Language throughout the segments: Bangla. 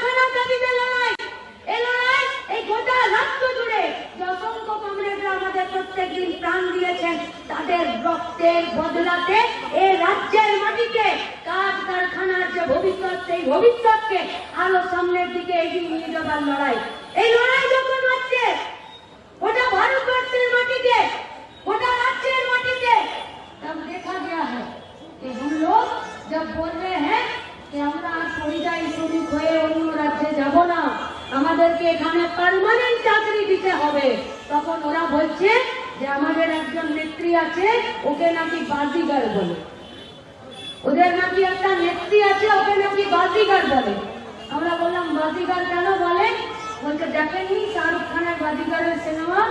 কারখানা দাবিতে লড়াই, এই লড়াই এই গোটা রাষ্ট্র জুড়ে যে অসংখ্য কমরেডরা আমাদের প্রত্যেকদিন প্রাণ দিয়েছেন, তাদের রক্তের বদলাতে এই রাজ্যের মাটিতে কাজ কারখানার যে ভবিষ্যৎ, সেই ভবিষ্যৎকে আরো সামনের দিকে এগিয়ে নিয়ে যাবার লড়াই। এই লড়াই যখন হচ্ছে গোটা ভারতবর্ষের মাটিতে, গোটা রাজ্যের মাটিতে, तब देखा गया है कि हम लोग जब बोल रहे हैं कि আমরা আর পরিযায়ী শ্রমিক হয়ে অন্য রাজ্যে যাব না, আমাদেরকে এখানে পার্মানেন্ট চাকরি দিতে হবে, তখন ওরা বলছে যে আমাদের একজন নেত্রী আছে, ওকে নাকি বাজিগার বলে। ওদের নাকি একটা নেত্রী আছে, ওকে নাকি বাজিগার বলে। আমরা বললাম বাজিগার কেন বলে? বলছে দেখেননি শাহরুখ খানের বাজিগারের সিনেমা?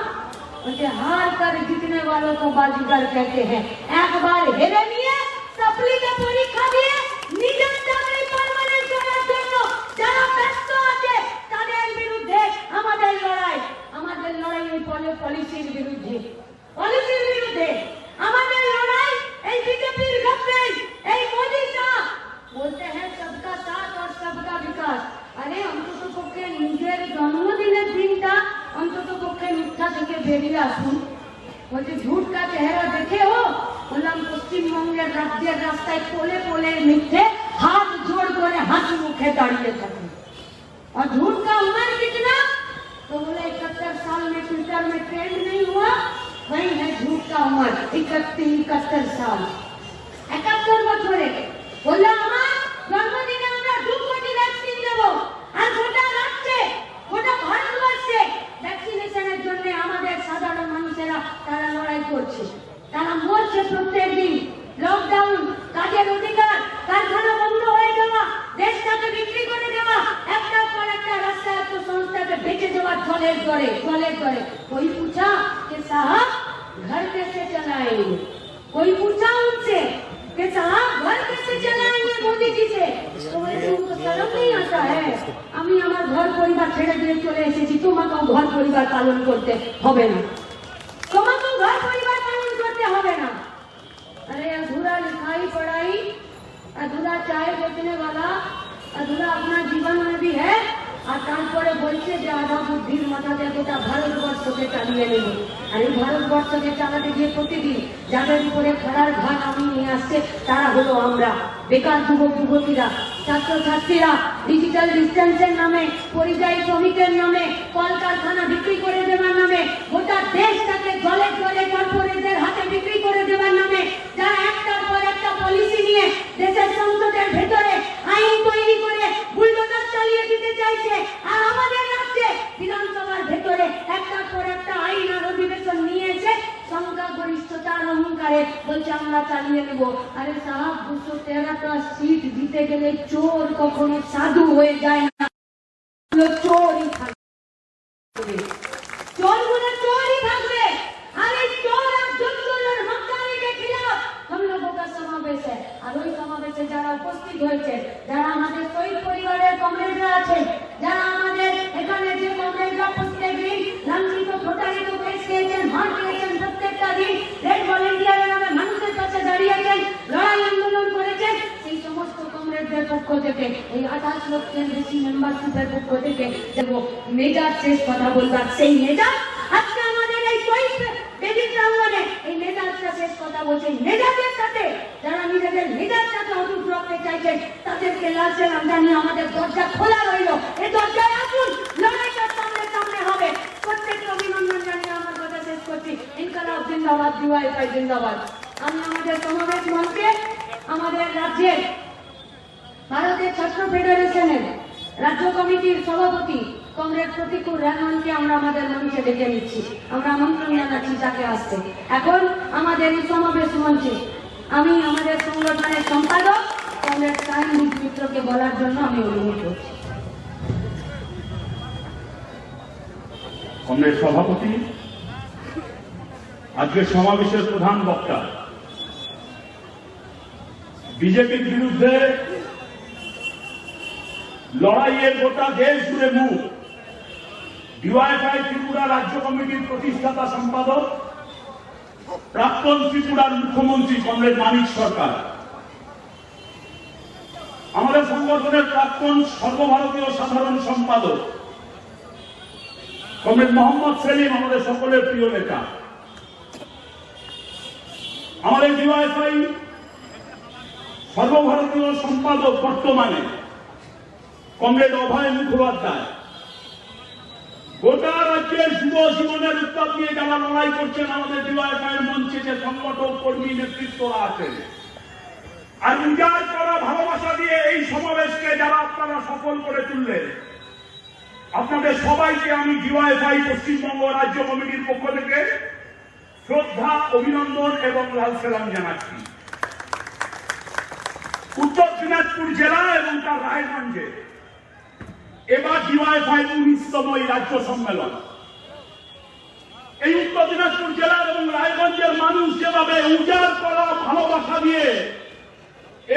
বলছে हार कर जीतने वालों को बाजीगर कहते हैं। एक बार हेरे নিয়ে সাপ্লিতে পরীক্ষা দিয়ে নিজের চাকরি পার্মানেন্ট করার জন্য যারা ব্যস্ত আছে, তাদের বিরুদ্ধে আমাদের লড়াই। আমাদের লড়াই এই পলিসির বিরুদ্ধে, পলিসির বিরুদ্ধে আমাদের লড়াই। এই বিজেপির গভর্নমেন্ট, এই মোদি সাহেব বলতে हैं सबका साथ और सबका विकास। আরে অন্তত পক্ষে নিজের জন্মদিনের দিনটা অন্তত পক্ষে মিথ্যা থেকে বেরিয়ে আসুন। বলছে ঝুট কা চেহারা দেখে हो? বললাম পশ্চিমবঙ্গের রাজ্যের রাস্তায় পোলে পোলে মিথ্যে হাত জোড় করে হাসি মুখে দাঁড়িয়ে থাকে। और झूठ का उम्र कितना? तो बोले 71 साल में ट्विटर में ट्रेंड नहीं हुआ, वही है झूठ का उम्र 71 साल। 71 বছরে বললো আমার জন্মদিনে আমরা 2 কোটি ভ্যাকসিন দেবো, আর গোটা রাজ্যে, গোটা ভারতবর্ষে ভ্যাকসিনেশনের জন্য আমাদের সাধারণ মানুষেরা তারা লড়াই করছে, তারা মরছে প্রত্যেক দিন। লকডাউন, কাজের অধিকার, কারখানা বন্ধ হয়ে যাওয়া, দেশটাকে বিক্রি করে দেওয়া, একটার পর একটা রাষ্ট্রায়ত্ত সংস্থাকে বেঁচে যাওয়া জলের দরে, জলের দরে। कोई पूछा कि साहब घर कैसे चलाएंगे? कोई पूछा उनसे कि साहब घर कैसे चलाएंगे मोदी जी से? तो बोले तुमको शर्म नहीं आता है? আমি আমার ঘর পরিবার ছেড়ে দিয়ে চলে এসেছি, তোমাকেও ঘর পরিবার পালন করতে হবে না, তোমাকেও ঘর পরিবার পালন করতে হবে না। अरे अधूरा लिखाई पढ़ाई, अधूरा चाय बेचने वाला, अधूरा अपना जीवन में भी है, আর তারপরে বলছে যে আধা বুদ্ধির মাথাতে গোটা ভারতবর্ষকে চালিয়ে নেব। আর এই ভারতবর্ষকে চালাতে গিয়ে প্রতিদিন যাদের উপরে খাড়ার ঘা নামিয়ে নিয়ে আসছে তারা হলো আমরা, বেকার যুবক যুবতীরা, ছাত্রছাত্রীরা। ডিজিটাল ডিস্টেন্সের নামে, পরিযায়ী শ্রমিকের নামে, কলকারখানা বিক্রি করে দেওয়ার নামে, গোটা দেশটাকে জলে জলে কর্পোরেটদের হাতে বিক্রি করে দেওয়ার নামে যারা একটার পর একটা পলিসি নিয়ে দেশের সংসদের ভেতরে আইন তৈরি করে বুলডোজার চালিয়ে দিতে চাইছে, আর আমাদের রাজ্যে বিধানসভার ভেতরে একটার পর একটা আইন আর অধিবেশন নিয়ে এসে সংখ্যাগরিষ্ঠতার অহংকারে বলছে আমরা চালিয়ে নেব। আরে সাহেব 213টা সিট জিতে গেলে চোর কখনো সাধু হয়ে যায় না, চোরই থাকবে, চোরগুলো চোরই থাকবে। আর এই চোর আর জঙ্গলের মাকারিকে খিলাফ हम लोगों का समावेश है। আর ওই সমাবেশে যারা উপস্থিত হয়েছে, যারা আমাদের শহীদ পরিবারের কমরেডরা আছেন, যারা আমাদের এখানে যে কমরেডরা প্রত্যেক দিন লাঞ্ছিত প্রতারিত কেস খেয়েছেন, মার খেয়েছেন, প্রত্যেকটা দিন রেড ভলেন্টিয়ারের নামে মানুষের কাছে দাঁড়িয়েছেন, লড়াই আন্দোলন করেছেন, সেই সমস্ত কমরেডদের পক্ষ থেকে, এই 28 লক্ষের বেশি মেম্বারশিপের পক্ষ থেকে দেবো মেজাজ শেষ কথা বলবার। সেই মেজাজ আজকে আমাদের এই শহীদ বেদি প্রাঙ্গণে এই মেজাজটা শেষ কথা বলছে। মেজাজের সাথে যারা নিজেদের মেজাজটাকে অটুট রাখতে চাইছেন তাদেরকে লাল সেলাম জানিয়ে আমাদের দরজা খোলা রইল। এই দরজায় আসুন, লড়াইটা সামনে সামনে হবে। প্রত্যেককে অভিনন্দন জানিয়ে আমার কথা শেষ করছি। ইনকালাব জিন্দাবাদ, ডিওয়াইএফআই জিন্দাবাদ। আমি আমাদের সমাবেশ মঞ্চে আমাদের রাজ্যের ভারতের ছাত্র ফেডারেশনের রাজ্য কমিটির সভাপতি কমরেড প্রতিকুর রহমানকে আমরা আমাদের মঞ্চে ডেকে নিচ্ছি। আমরা আমন্ত্রণ জানাচ্ছি তাকে আসতে। এখন আমাদের এই সমাবেশ মঞ্চে আমি আমাদের সংগঠনের সম্পাদক কমরেড শাহিন মিত্রকে বলার জন্য আমি অনুরোধ করছি। কমরেড সভাপতি, আজকের সমাবেশের প্রধান বক্তা, বিজেপির বিরুদ্ধে লড়াইয়ের গোটা দেশ জুড়ে মুখ ডিওয়াইএফআই ত্রিপুরা রাজ্য কমিটির প্রতিষ্ঠাতা সম্পাদক, প্রাক্তন ত্রিপুরার মুখ্যমন্ত্রী কমরেড মানিক সরকার। আমাদের সংগঠনের প্রাক্তন সর্বভারতীয় সাধারণ সম্পাদক কমরেড মোহাম্মদ সেলিম, আমাদের সকলের প্রিয় নেতা। আমাদের ডিওয়াইএফআই সর্বভারতীয় সম্পাদক বর্তমানে কমরেড অভয় মুখোপাধ্যায়। গোটা রাজ্যের যুব জীবনের উত্তাপ নিয়ে যারা লড়াই করছেন, আমাদের ডিওয়াইএফআই এর মঞ্চে যে সংগঠক কর্মী নেতৃত্বরা আছেন, আর উজাড় করা ভালোবাসা দিয়ে এই সমাবেশকে যারা আপনারা সফল করে তুললেন, আপনাদের সবাইকে আমি ডিওয়াইএফআই পশ্চিমবঙ্গ রাজ্য কমিটির পক্ষ থেকে শ্রদ্ধা, অভিনন্দন এবং লাল সালাম জানাচ্ছি। উত্তর দিনাজপুর জেলা এবং তার রায়গঞ্জে এবার ডিওয়াইএফআই 19তম রাজ্য সম্মেলন। এই উত্তর দিনাজপুর জেলা এবং রায়গঞ্জের মানুষ যেভাবে উজাড় করা ভালোবাসা দিয়ে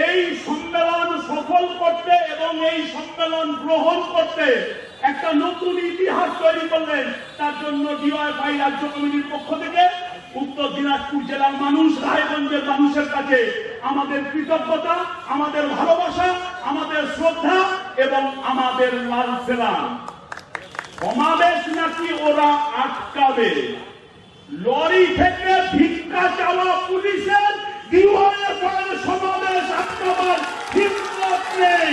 এই সম্মেলন সফল করতে এবং এই সম্মেলন গ্রহণ করতে একটা নতুন ইতিহাস তৈরি করলেন, তার জন্য ডিওয়াইএফআই রাজ্য কমিটির পক্ষ থেকে উত্তর দিনাজপুর জেলার মানুষ, রায়গঞ্জের মানুষের কাছে আমাদের কৃতজ্ঞতা, আমাদের ভালোবাসা, আমাদের শ্রদ্ধা এবং আমাদের লাল সালাম। সমাবেশ নাকি ওরা আটকাবে? লরি থেকে ভিক্ষা চাওয়া পুলিশের ডিওয়াইএফআই সমাবেশ আটকাবার হিম্মত নেই।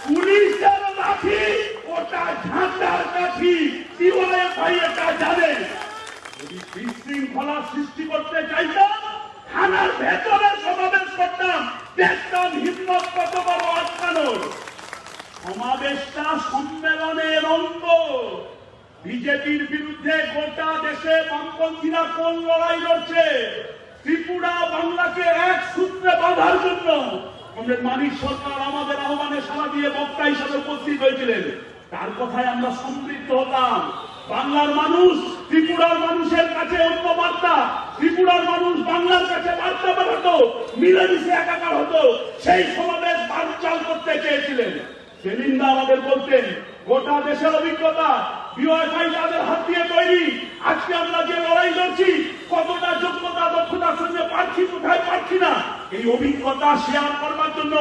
পুলিশের লাঠি ওটা ঝাঁটার কাঠি, ডিওয়াইএফআই এটা জানে। যদি বিশৃঙ্খলা সৃষ্টি করতে চাইতাম, থানার ভেতরে সমাবেশ করতাম, দেখতাম হিম্মত কত বড় আটকানোর। সমাবেশটা সম্মেলনের অঙ্গ। বিজেপির বিরুদ্ধে গোটা দেশে বামপন্থীরা কোন লড়াই লড়ছে? ত্রিপুরা বাংলাকে এক সূত্রে বাঁধার জন্য কমরেড মানিক সরকার আমাদের আহ্বানে সাড়া দিয়ে বক্তা হিসেবে উপস্থিত হয়েছিলেন। তার কথায় আমরা সম্পৃক্ত হতাম। বাংলার মানুষ ত্রিপুরার মানুষের কাছে অন্য বার্তা, ত্রিপুরার মানুষ বাংলার কাছে বার্তা পাঠাতো, মিলেমিশে একাকার হতো। সেই সমাবেশ বানচাল করতে চেয়েছিলেন। সেলিন্দা আমাদের বলতেন, গোটা দেশের অভিজ্ঞতা ডিওয়াইএফআই তাদের হাত দিয়ে তৈরি। আজকে আমরা যে লড়াই লড়ছি, কতটা যোগ্যতা দক্ষতার সঙ্গে পারছি, কোথায় পারছি না, এই অভিজ্ঞতা শেয়ার করবার জন্য,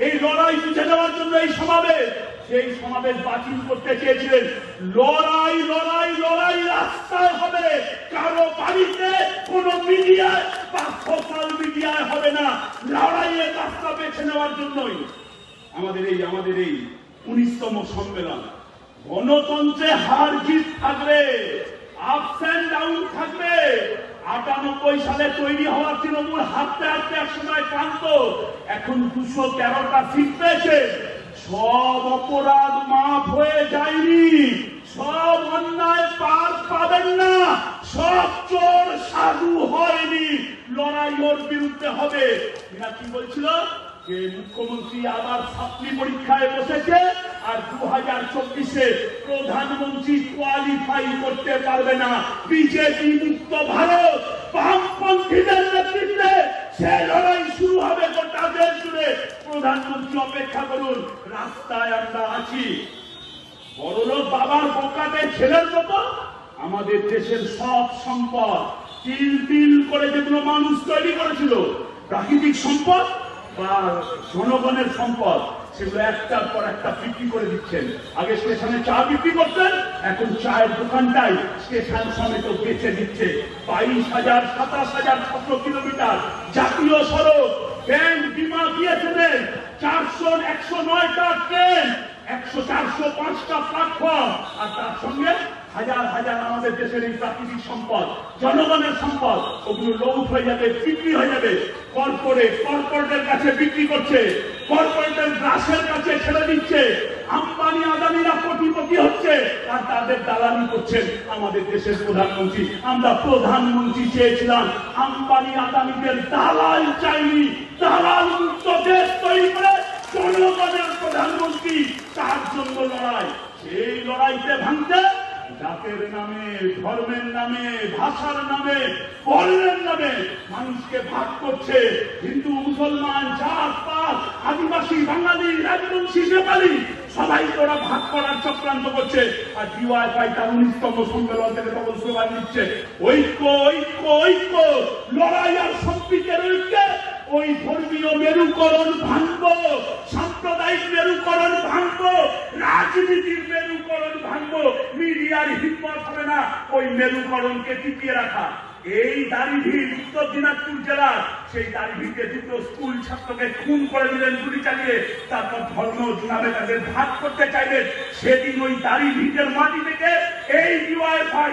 এই লড়াই বুঝে নেওয়ার জন্য এই সমাবেশ। সেই সমাবেশ বাতিল করতে চেয়েছিলেন। লড়াই লড়াই লড়াই রাস্তায় হবে, কারো বাড়িতে কোন মিডিয়ায় বা সোশ্যাল মিডিয়ায় হবে না। লড়াইয়ের রাস্তা বেছে নেওয়ার জন্যই আমাদের এই 19তম সম্মেলন। গণতন্ত্রে হার জিত থাকবে, আপস এন্ড ডাউন থাকবে। 98 সালে তৈরি হওয়া তৃণমূল হাঁটতে হাঁটতে এক সময় ক্লান্ত, এখন 213টা সিট পেয়েছে। সব অপরাধ মাফ হয়ে যায়নি, সব অন্যায় পার পাবেন না, সব চোর সাধু হয়নি। লড়াই ওর বিরুদ্ধে হবে। এরা কি বলছিল যে মুখ্যমন্ত্রী আবার ছাত্রী পরীক্ষায় বসেছে আর 2024-এ প্রধানমন্ত্রী কোয়ালিফাই করতে পারবে না। বিজেপি মুক্ত ভারত, বামপন্থীদের নেতৃত্বে সে লড়াই শুরু হবে গোটা দেশ জুড়ে। প্রধানমন্ত্রী অপেক্ষা করুন, রাস্তায় আমরা আছি। বড়লোক বাবার বোকাতে ছেলের মতো আমাদের দেশের সব সম্পদ তিল তিল করে যেগুলো মানুষ তৈরি করেছিল, প্রাকৃতিক সম্পদ বা জনগণের সম্পদ, সেগুলো একটার পর একটা বিক্রি করে দিচ্ছেন। আগে স্টেশনে চা বিক্রি করতেন, এখন চায়ের দোকানটাই স্টেশন সমেত বেচে দিচ্ছে। 22,000 27,000 কিলোমিটার জাতীয় সড়ক, ব্যাংক বিমা দিয়েছেন, 109টা ট্রেন, 405টা প্ল্যাটফর্ম, আর তার সঙ্গে হাজার হাজার আমাদের দেশের এই প্রাকৃতিক সম্পদ, জনগণের সম্পদ, ওগুলো লুট হয়ে যাবে, বিক্রি হয়ে যাবে। কর্পোরেটের কাছে বিক্রি করছে, কর্পোরেটের গ্রাসের কাছে ছেড়ে দিচ্ছে। আম্বানি আদানিরা কোটিপতি হচ্ছে আর তাদের দালালি করছেন আমাদের দেশের প্রধানমন্ত্রী। আমরা প্রধানমন্ত্রী চেয়েছিলাম, আম্বানি আদানিদের দালাল চাইনি। দালাল মুক্ত দেশ তৈরি করে জনগণের প্রধানমন্ত্রী, তার জন্য লড়াই। সেই লড়াইতে ভাঙতে জাতের নামে, ধর্মের নামে, ভাষার নামে, বর্ণের নামে মানুষকে ভাগ করছে। হিন্দু, মুসলমান, জাত পাত, আদিবাসী, বাঙালি, রাজবংশী, নেপালি, সবাই ওরা ভাগ করার চক্রান্ত করছে। আর ডিওয়াইএফআই তার 19তম সম্মেলন থেকে তখন স্লোগান দিচ্ছে, ঐক্য ঐক্য ঐক্য, লড়াই আর সম্প্রীতির ঐক্যে ওই ধর্মীয় মেরুকরণ ভাঙব, সাম্প্রদায়িক মেরুকরণ ওই মেরুকরণকে টিকিয়ে রাখা। এই দাড়িভিড় উত্তর দিনাজপুর জেলার সেই দাড়িভিড়কে দুটো স্কুল ছাত্রকে খুন করে দিলেন গুলি চালিয়ে, তারপর ধর্ম নামে তাদের ভাগ করতে চাইলেন। সেদিন ওই দাড়িভিড়ের মাটি থেকে এই ডিওয়াইফাই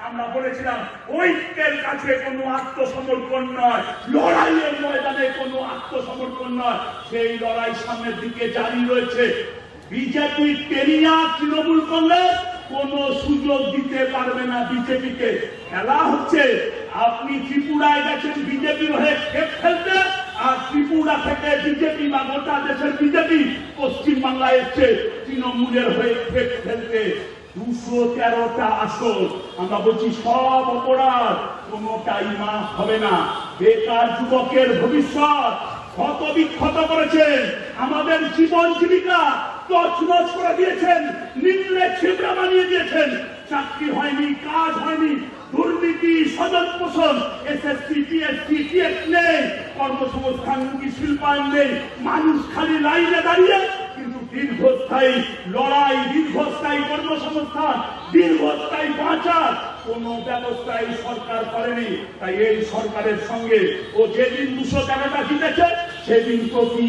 আমরা বলেছিলাম ঐক্যের কাছে কোনো আত্মসমর্পণ নয়, লড়াইয়ের ময়দানে কোনো আত্মসমর্পণ নয়। সেই লড়াই সামনের দিকে জারি রয়েছে। বিজেপি পেরিয়া তৃণমূল কংগ্রেস কোন সুযোগ দিতে পারবে না বিজেপিকে। খেলা হচ্ছে, আপনি ত্রিপুরায় গেছেন বিজেপির হয়ে খেপ খেলতে, আর ত্রিপুরা থেকে বিজেপি বা গোটা দেশের বিজেপি পশ্চিম বাংলায় এসছে তৃণমূলের হয়ে খেপ খেলতে। 213টা আসন, আমরা বলছি সব অপরাধ, কোনটাই মাফ হবে না। বেকার যুবকের ভবিষ্যৎ ক্ষত বিক্ষত করেছেন, আমাদের জীবন জীবিকা তছনছ করে দিয়েছেন, নিম্নে ছিবড়া বানিয়ে দিয়েছেন। চাকরি হয়নি, কাজ হয়নি, দুর্নীতি, স্বজন পোষণ, এসএসসি, টিএসসি, টিএস নেই, কর্মসংস্থানমুখী শিল্পায়ন নেই। মানুষ খালি লাইনে দাঁড়িয়ে, কিন্তু দীর্ঘস্থায়ী লড়াই, দীর্ঘস্থায়ী কর্মসংস্থান, দীর্ঘস্থায়ী বাঁচার কোন ব্যবস্থাই সরকার করেনি। তাই এই সরকারের সঙ্গে ও যেদিন 213টা জিতেছে সেদিন প্রতি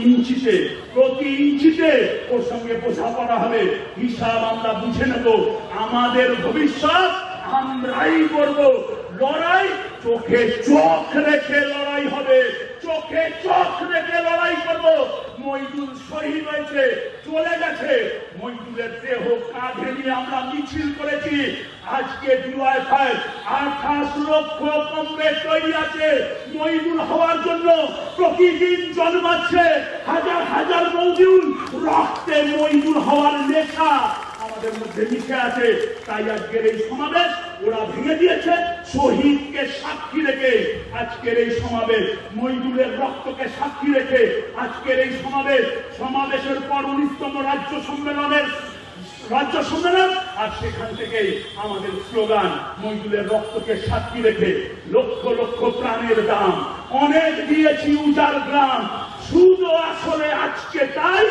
ইঞ্চিতে ওর সঙ্গে বোঝাপড়া হবে। হিসাব আমরা বুঝে নেব। আমাদের ভবিষ্যৎ আমরাই করব। লড়াই চোখে চোখ রেখে লড়াই হবে, চোখে চোখ রেখে লড়াই করব। মইদুল শহীদ হয়েছে, চলে গেছে। মইদুলের দেহ কাঁধে নিয়ে আমরা মিছিল করেছি। আজকে ডিওয়াইফাই 28 লক্ষ কমরেড তৈরি আছে মইদুল হওয়ার জন্য। প্রতিদিন জন্মাচ্ছে হাজার হাজার মইদুল, রক্তে মইদুল হওয়ার লেখা আমাদের মধ্যে লিখে আছে। তাই আজকের এই সমাবেশ ওরা ভেঙে দিয়েছে। শহীদকে সাক্ষী রেখে আজকের এই সমাবেশ, মইদুলের রক্তকে সাক্ষী রেখে আজকের এই সমাবেশের পর 19তম রাজ্য সম্মেলন, আর সেখান থেকে আমাদের স্লোগান মইদুলের রক্তকে সাক্ষী রেখে লক্ষ লক্ষ প্রাণের দাম অনেক দিয়েছি উজার গ্রাম, শুধু আসলে আজকে তাই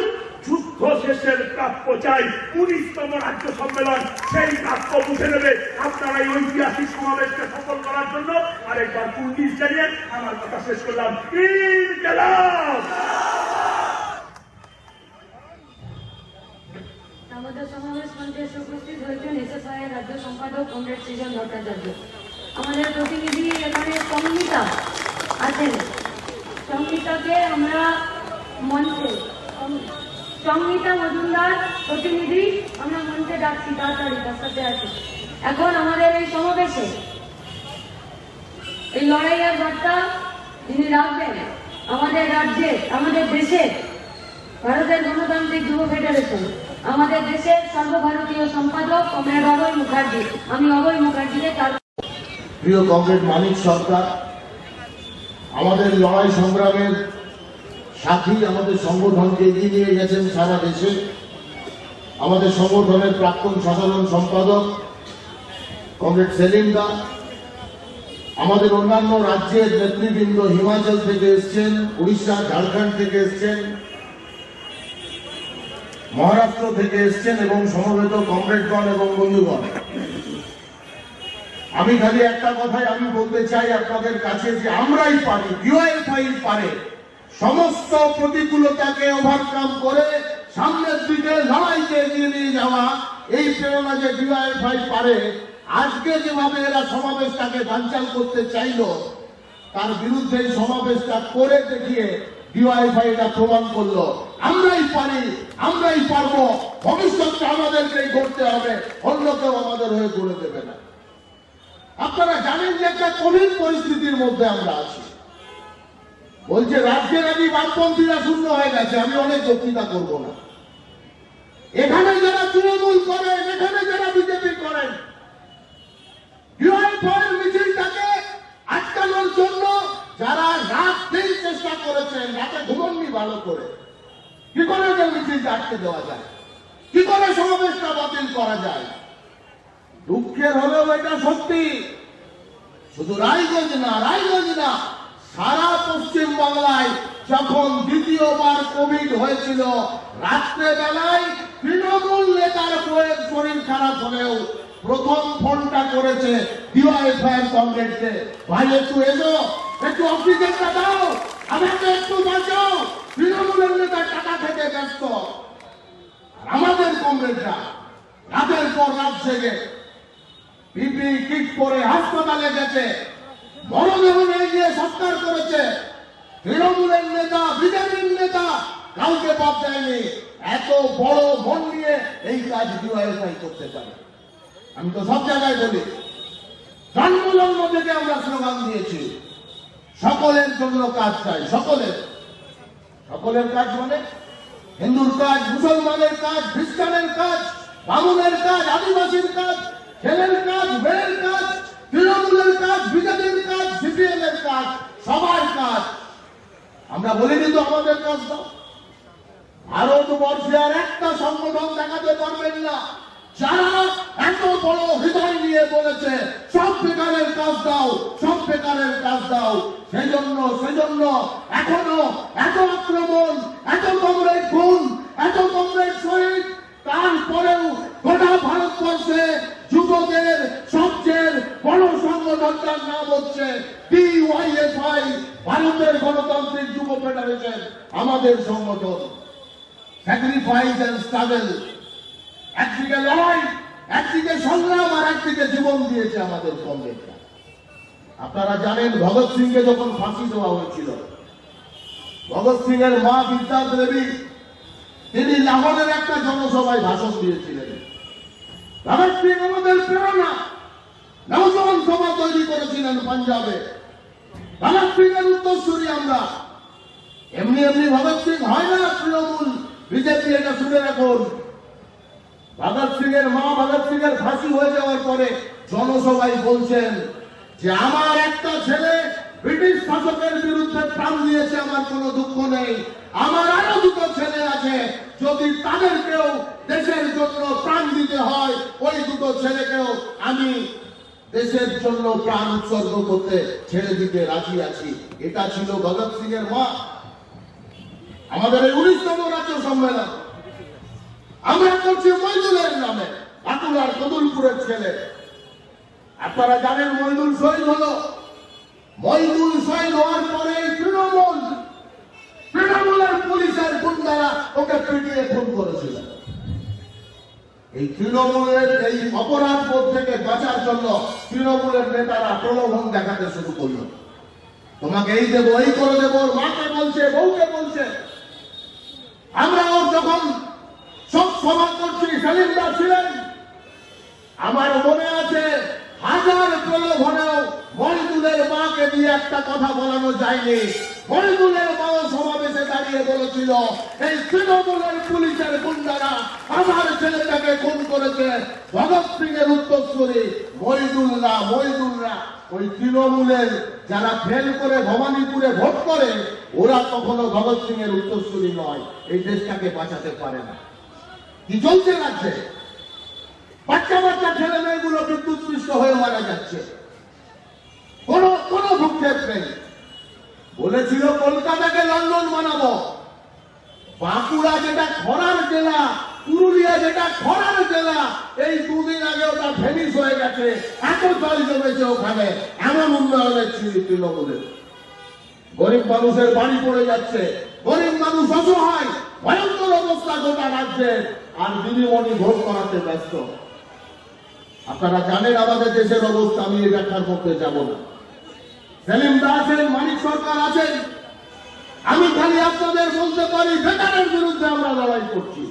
যুদ্ধ শেষের প্রাপ্য চাই। 19তম রাজ্য সম্মেলন সেই প্রাপ্য বুঝে নেবে। আপনারা এই ঐতিহাসিক সমাবেশকে সফল করার জন্য আরেকবার পুলিশ জানিয়ে আমার কথা শেষ করলাম। ইনকিলাব। আমাদের সমাবেশ মঞ্চে উপস্থিত হয়েছেন এসএফআই এর রাজ্য সম্পাদক কমরেড সৃজন ভট্টাচার্য। আমাদের প্রতিনিধি এখানে সংহিতা আছেন। সংহিতাকে আমরা মঞ্চে, সংহিতা মজুমদার প্রতিনিধি আমরা মঞ্চে ডাকছি, তাড়াতাড়ি তার সাথে আছে। এখন আমাদের এই সমাবেশে এই লড়াইয়ের বার্তা তিনি রাখবেন আমাদের রাজ্যে, আমাদের দেশে ভারতের গণতান্ত্রিক যুব ফেডারেশন, আমাদের দেশের সর্বভারতীয় সম্পাদক কমরেড অভয় মুখার্জি। আমি অভয় মুখার্জিকে তার প্রিয় কমরেড মানিক সরকার, আমাদের লড়াই সংগ্রামের সাথী, আমাদের সংগঠনকে এগিয়ে নিয়ে গেছেন সারা দেশে। আমাদের সংগঠনের প্রাক্তন সাধারণ সম্পাদক কমরেড সেলিম দা, আমাদের অন্যান্য রাজ্যের নেতৃবৃন্দ হিমাচল থেকে এসছেন, উড়িষ্যা, ঝাড়খণ্ড থেকে এসছেন, মহারাষ্ট্র থেকে এসছেন এবং সমবেত কমরেডগণ এবং বন্ধুগণ, আমি খালি একটা কথাই আমি বলতে চাই আপনাদের কাছে যে আমরাই পারি, ডিওয়াইফাই পারে সমস্ত প্রতিকূলতাকে ওভারকাম করে সামনের দিকে লড়াইকে এগিয়ে নিয়ে যাওয়া। এই প্রেরণা যে ডিওয়াইফাই পারে, আজকে যেভাবে এরা সমাবেশটাকে বানচাল করতে চাইল, তার বিরুদ্ধে এই সমাবেশটা করে দেখিয়ে ডিওয়াইফাই এটা প্রমাণ করলো আমরাই পারি, আমরাই পারবো। ভবিষ্যৎটা আমাদেরকেই করতে হবে, অন্য কেউ আমাদের হয়ে করে দেবে না। আপনারা জানেন যে একটা কঠিন পরিস্থিতির মধ্যে আমরা আছি। বলছে রাজ্যে নাকি বামপন্থীরা শূন্য হয়ে গেছে। আমি অনেক বক্তৃতা করবো না। এখানে যারা তৃণমূল করেন, এখানে যারা বিজেপি করেন, ডিওয়াইফাইয়ের মিছিলটাকে আটকানোর জন্য যারা রাত দিন চেষ্টা করেছেন, রাতে ঘুমননি ভালো করে, কি করে যে মিছিলটা আটকে দেওয়া যায়, কি করে সমাবেশটা বাতিল করা যায়। দুঃখের হলেও এটা সত্যি। শুধু রায়গঞ্জ না, সারা পশ্চিম বাংলায় যখন দ্বিতীয়বার কোভিড হয়েছিল, রাত্রে বেলায় তৃণমূল নেতার বইয়ের শরীর খারাপ হলেও প্রথম ফোনটা করেছে ডিওয়াইএফআই কমরেডকে, ভাই একটু এসো, একটু অক্সিজেনটা দাও, আমাকে একটু বাঁচাও, তৃণমূলের নেতা টাকা থেকে ব্যস্ত। আর আমাদের কমরেডরা রাতের পর রাত জেগে পিপি কিট পরে হাসপাতালে গেছে, মরদেহ নিয়ে গিয়ে সৎকার করেছে। তৃণমূলের নেতা, বিজেপির নেতা কাউকে বাদ দেয়নি। এত বড় মন নিয়ে এই কাজ ডিওয়াইএফআই করতে পারে। আমি তো সব জায়গায় বলি, জন্ম থেকে আমরা স্লোগান দিয়েছি, সকলের জন্য কাজ চাই। সকলের কাজ মানে হিন্দুর কাজ, মুসলমানের কাজ, খ্রিস্টানের কাজ, বামুনের কাজ, আদিবাসীর কাজ, ছেলের কাজ, মেয়ের কাজ, তৃণমূলের কাজ, বিজেপির কাজ, সিপিএম এর কাজ, সবার কাজ। আমরা বলিনি তো আমাদের কাজ দাও। ভারতবর্ষে আর একটা সংগঠন দেখাতে পারবেন না যারা এত বড় হৃদয় নিয়ে বলেছে সব বেকারের কাজ দাও, সব বেকারের কাজ দাও। সেজন্য এখনো এত আক্রমণ, এত কমরেড খুন, এত কমরেড শহীদ, তারপরেও গোটা ভারতবর্ষে যুবদের সবচেয়ে বড় সংগঠনটার নাম হচ্ছে ডিওয়াইএফআই, ভারতের গণতান্ত্রিক যুব ফেডারেশন। আমাদের সংগঠন স্যাক্রিফাইস এন্ড স্ট্রাগল, একদিকে লড়াই, একদিকে সংগ্রাম, আর একদিকে জীবন দিয়েছে আমাদের কমরেডরা। আপনারা জানেন ভগৎ সিংকে যখন ফাঁসি দেওয়া হয়েছিল, ভগৎ সিং এর মা বিদ্যা দেবী তিনি লাহোরের একটা জনসভায় ভাষণ দিয়েছিলেন। ভগৎ সিং আমাদের প্রেরণা, নওজোয়ান সভা তৈরি করেছিলেন পাঞ্জাবে। ভগৎ সিং এর উত্তরসূরি আমরা। এমনি এমনি ভগৎ সিং হয় না তৃণমূল বিজেপি, এটা শুনে রাখুন। ভগৎ সিং এর মা ভগৎ সিং এর ফাঁসি হয়ে যাওয়ার পরে জনসভায় বলছেন যে আমার একটা ছেলে ব্রিটিশ শাসকের বিরুদ্ধে প্রাণ দিয়েছে, আমার কোনো দুঃখ নেই। আমার আরো দুটো ছেলে আছে, যদি তাদেরকেও দেশের জন্য প্রাণ দিতে হয়, ওই দুটো ছেলেকেও আমি দেশের জন্য প্রাণ উৎসর্গ করতে ছেড়ে দিতে রাজি আছি। এটা ছিল ভগৎ সিং এর মা। আমাদের এই 19তম রাজ্য সম্মেলন আমরা করছি মইদুলের নামে, বাঁকুড়ার কদুলপুরের ছেলে। আপনারা জানেন মইদুল শহীদ হলো। মইদুল শহীদ হওয়ার পরে তৃণমূলের পুলিশের গুন্ডারা ওকে পিটিয়ে খুন করেছিল। এই তৃণমূলের এই অপরাধ বোধ থেকে বাঁচার জন্য তৃণমূলের নেতারা প্রলোভন দেখাতে শুরু করলো, তোমাকে এই দেবো, এই করে দেবো। ওর মাকে বলছে, বউকে বলছে। আমরা ওর যখন সব সভা করছি, সেলিমদা ছিলেন, আমার মনে আছে হাজার প্রলোভনেও মহিদুলের মাকে দিয়ে একটা কথা বলানো যায়নি। মহিদুলের মাও সমাবেশে দাঁড়িয়ে বলেছিল এই তৃণমূলের পুলিশের গুন্ডারা আমার ছেলেটাকে খুন করেছে। ভগৎ সিং এর উত্তরসূরি মহিদুলরা ওই তৃণমূলের যারা ফেল করে ভবানীপুরে ভোট করে, ওরা কখনো ভগৎ সিং এর উত্তরসূরি নয়। এই দেশটাকে বাঁচাতে পারে না। কি চলছে রাজ্যে? বাচ্চা ছেলে মেয়েগুলো বিদ্যুৎস্পৃষ্ট হয়ে মারা যাচ্ছে, কোন ভূক্ষেপ নেই। বলেছিল কলকাতাকে লন্ডন বানাবো। বাঁকুড়া যেটা খরার জেলা, পুরুলিয়া যেটা খরার জেলা, এই দুদিন আগে ওটা ভেনিস হয়ে গেছে। এত জল জমেছে ওখানে, এমন উন্নয়নের তৃণমূলের। গরিব মানুষের বাড়ি পড়ে যাচ্ছে, গরিব মানুষ অসহায়, ভয়ঙ্কর অবস্থা গোটা রাজ্যে, আর দিদিমণি ভোট করাতে ব্যস্ত। আপনারা জানেন আমাদের দেশের অবস্থা, আমি এই ব্যাখ্যার মধ্যে যাব না। সেলিমদা আছেন, মানিক সরকার আছেন। আমি খালি আপনাদের বলতে পারি বেকারের বিরুদ্ধে আমরা লড়াই করছি।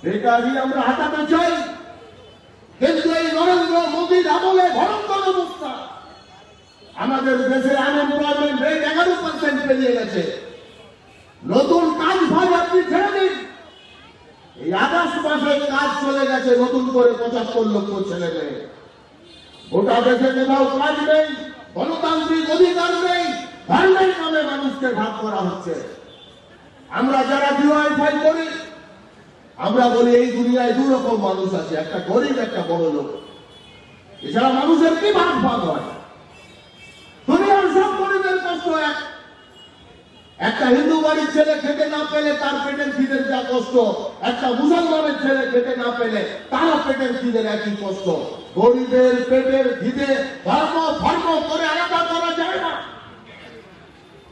বেকারি আমরা হাঁটাতে চাই, কিন্তু এই নরেন্দ্র মোদীর আমলে ভয়ঙ্কর অবস্থা। আমাদের দেশের আনএমপ্লয়মেন্ট রেট 11% পেরিয়ে গেছে। নতুন কাজ ভাগ আপনি ছেড়ে দিন। এই আগস্ট মাসে কাজ চলে গেছে নতুন করে 75 লক্ষ ছেলে মেয়ে। গোটা দেশে কোথাও কাজ নেই, গণতান্ত্রিক অধিকার নেই, ধর্মের নামে মানুষকে ভাগ করা হচ্ছে। আমরা যারা ডিওয়াইএফআই করি, আমরা বলি এই দুনিয়ায় দু রকম মানুষ আছে, একটা গরিব, একটা বড় লোক। এছাড়া মানুষের কি ভাগ হয়? দুনিয়ার সব গরিবের কষ্ট এক। একটা হিন্দু বাড়ির ছেলে খেতে না পেলে তার পেটের খিদের যা কষ্ট, একটা মুসলমানের ছেলে খেতে না পেলে তার পেটের খিদের একই কষ্ট। গরিবের পেটের খিদে ধর্ম ধর্ম করে আলাদা করা যায় না।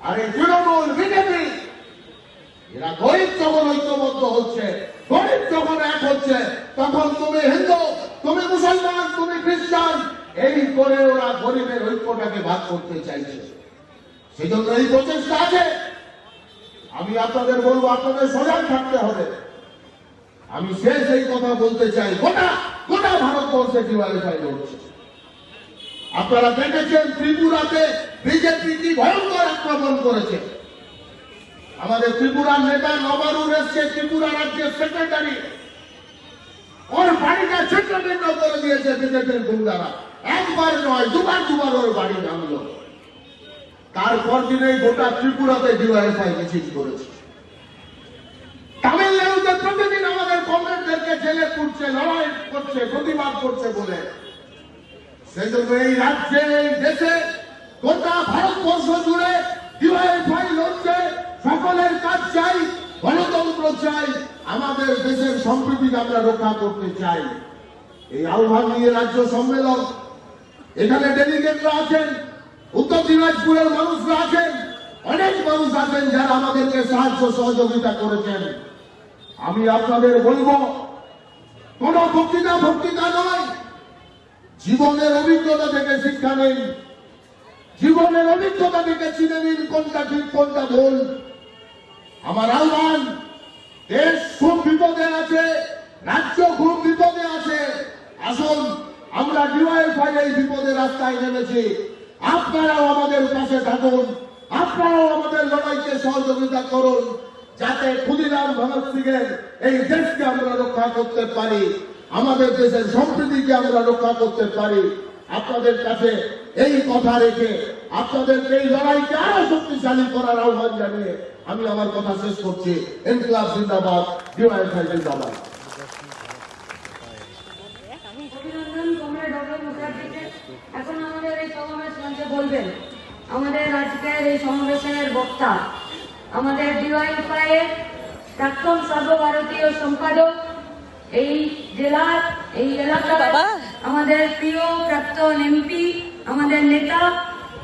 আর এই তৃণমূল বিজেপি এরা গরিব যখন ঐক্যবদ্ধ হচ্ছে, গরিব যখন এক হচ্ছে, তখন তুমি হিন্দু, তুমি মুসলমান, তুমি খ্রিস্টান, এই করে ওরা গরিবের ঐক্যটাকে ভাগ করতে চাইছে। সেই জন্য এই প্রচেষ্টা আছে। আমি আপনাদের বলবো, আপনাদের সজাগ থাকতে হবে। আমি শেষ এই কথা বলতে চাই, গোটা গোটা ভারতবর্ষে ডিওয়াইএফআই লড়ছে। আপনারা দেখেছেন ত্রিপুরাতে বিজেপি কি ভয়ঙ্কর আক্রমণ করেছে। আমাদের ত্রিপুরার নেতা নবারুর এসছে, ত্রিপুরা রাজ্যের সেক্রেটারি, ওর বাড়িটা ছিন্নভিন্ন করে দিয়েছে বিজেপির গুন্ডারা। একবার নয়, দুবার ওর বাড়ি ভাঙল। তারপর দিনেই গোটা ত্রিপুরাতে ডিওয়াইএফআই মিছিল করেছে। তামিলনাড়ুতে প্রতিদিন আমাদের কংগ্রেসদেরকে জেলে পুড়ছে, লড়াই করছে, প্রতিবাদ করছে বলে। সেই জন্য এই রাজ্যে, এই দেশে, গোটা ভারতবর্ষ জুড়ে ডিওয়াইএফআই লড়ছে। সকলের কাজ চাই, গণতন্ত্র চাই, আমাদের দেশের সম্প্রীতিকে আমরা রক্ষা করতে চাই। এই আহ্বান নিয়ে রাজ্য সম্মেলন, এখানে ডেলিগেটরা আছেন, উত্তর দিনাজপুরের মানুষরা আছেন, অনেক মানুষ আছেন যারা আমাদেরকে সাহায্য সহযোগিতা করেছেন। আমি আপনাদের বলবো, কোন বক্তৃতা নয়, জীবনের অভিজ্ঞতা থেকে শিক্ষা নিন, জীবনের অভিজ্ঞতা থেকে চিনে নিন কোনটা ঠিক কোনটা ভুল। আমার আহ্বান, দেশ খুব বিপদে আছে, রাজ্য খুব বিপদে আছে। আসুন, আমরা ডিওয়াইএফআই এই বিপদের রাস্তায় নেমেছি। আপনারাও আমাদের পাশে থাকুন, আপনারাও আমাদের লড়াইকে সহযোগিতা করুন, যাতে ক্ষুদিরাম ভগৎ সিং এর এই দেশকে আমরা রক্ষা করতে পারি, আমাদের দেশের সম্প্রীতিকে আমরা রক্ষা করতে পারি। আপনাদের কাছে এই কথা রেখে আপনাদেরকে এই লড়াইকে আরো শক্তিশালী করার আহ্বান জানিয়ে আমি আমার কথা শেষ করছি। ইনকিলাব জিন্দাবাদ, ডিওয়াইএফআই জিন্দাবাদ। অভিনন্দন কমরেড ডক্টর মুখার্জিকে। এখন আমাদের এই সমাবেশ মঞ্চে বলবেন আমাদের আজকের এই সমাবেশের বক্তা, আমাদের ডিওয়াইএফআই এর প্রাক্তন সর্বভারতীয় সম্পাদক, এই জেলার, এই এলাকার আমাদের প্রিয় প্রাক্তন এমপি, আমাদের নেতা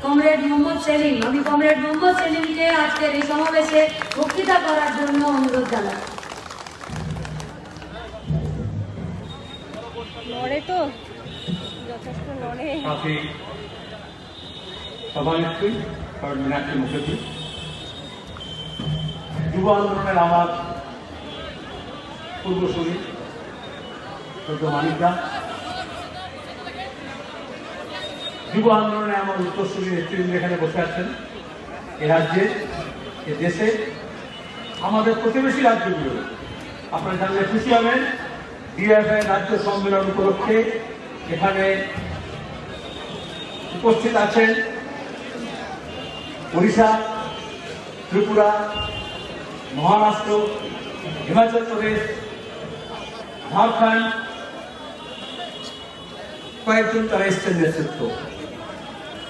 কমরেড মোহাম্মদ সেলিম। আমি কমরেড মোহাম্মদ সেলিমকে আজকের এই সমাবেশে বক্তৃতা করার জন্য অনুরোধ জানাই। লড়ে তো যথেষ্ট লড়ে। काफी সভানেত্রী মীনাক্ষী মুখার্জি, যুব আন্দোলনের আমার পূর্বসূরি মানিকদা, যুব আন্দোলনে আমার উত্তরসূরি নেতৃবৃন্দ এখানে বসে আছেন। এ রাজ্যে, এ দেশে, আমাদের প্রতিবেশী রাজ্যগুলো, আপনারা জানলে খুশি হবেন, ডিওয়াইএফআই রাজ্য সম্মেলন উপলক্ষে এখানে উপস্থিত আছেন ওড়িশা, ত্রিপুরা, মহারাষ্ট্র, হিমাচল প্রদেশ, ঝাড়খণ্ড, কয়েকজন তারা এসছেন নেতৃত্ব।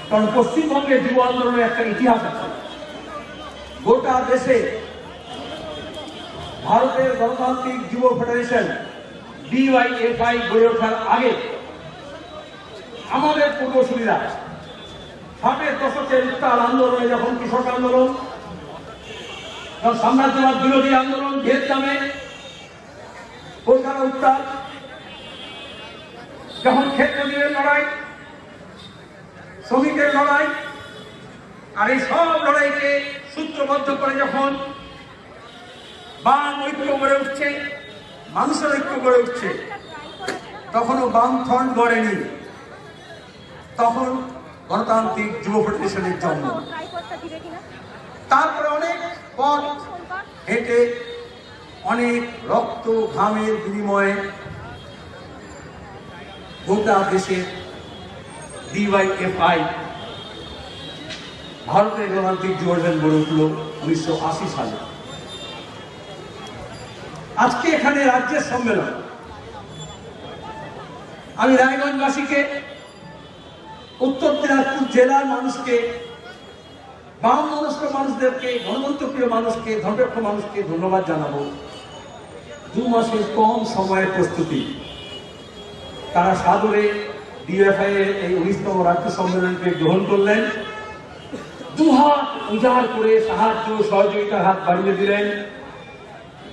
কারণ পশ্চিমবঙ্গে যুব আন্দোলনের একটা ইতিহাস আছে। গোটা দেশে ভারতের গণতান্ত্রিক যুব ফেডারেশন ডিওয়াইএফআই গড়ে ওঠার আগে আমাদের পূর্বসূরীরা 60-এর দশকের উত্তাল আন্দোলনে, যখন কৃষক আন্দোলন, যখন সাম্রাজ্যবাদ বিরোধী আন্দোলন ভিয়েতনামে, কলকাতা উত্তাল, যখন ক্ষেত্রজীবীর লড়াই, শ্রমিকের লড়াই, আর এই সব লড়াইকে সূত্রবদ্ধ করে যখন বাম ঐক্য গড়ে উঠছে, মানুষের ঐক্য গড়ে উঠছে, তখনও বামফ্রন্ট গড়েনি, তখন গণতান্ত্রিক যুব ফেডারেশনের জন্ম। তারপরে অনেক পথ হেঁটে, অনেক রক্ত ঘামের বিনিময়ে গোটা দেশে ডিওয়াইএফআই ভারতের গণতান্ত্রিক যুব ফেডারেশন গড়ে উঠল 1980 সালে। আজকে এখানে রাজ্যের সম্মেলন। আমি রায়গঞ্জবাসীকে, উত্তর দিনাজপুর জেলার মানুষকে বাম মনস্ক মানুষদেরকে, গণতন্ত্রপ্রিয় মানুষকে, ধর্মনিরপেক্ষ মানুষকে ধন্যবাদ জানাবো। 2 মাসের কম সময়ের প্রস্তুতি, তারা সাদরে ডিওএফআই এর এই 19তম রাজ্য সম্মেলনকে গ্রহণ করলেন। দুহাত উজাড় করে সাহায্য সহযোগিতার হাত বাড়িয়ে দিলেন।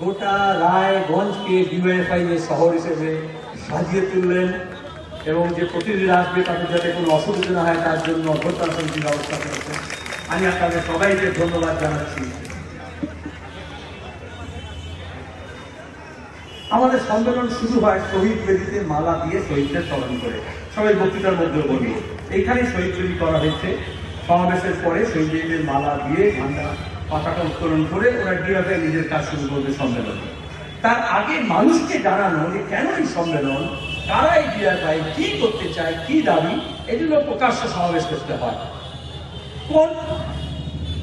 গোটা রায়গঞ্জকে ডিওএফআই এর শহর হিসেবে সাজিয়ে তুললেন এবং যে প্রতিনিধিরা আসবে তাদের যাতে কোনো অসুবিধা না হয় তার জন্য অভ্যন্তরীণ ব্যবস্থা করেছেন। আমি আপনাদের সবাইকে ধন্যবাদ জানাচ্ছি। আমাদের সম্মেলন শুরু হয় শহীদ বেদিতে মালা দিয়ে শহীদদের স্মরণ করে। সবাই বক্তৃতার মধ্যে বলি এইখানেই শহীদ বেদি করা হয়েছে। সমাবেশের পরে শহীদদের মালা দিয়ে ঝান্ডা পতাকা উত্তোলন করে ওরা ডিওএফআই নিজের কাজ শুরু করবে সম্মেলন। তার আগে মানুষকে জানানো যে কেন এই সম্মেলন, কারা এই ডিওএফআই, কি করতে চায়, কি দাবি, এগুলো প্রকাশ্য সমাবেশ করতে হয়। কোন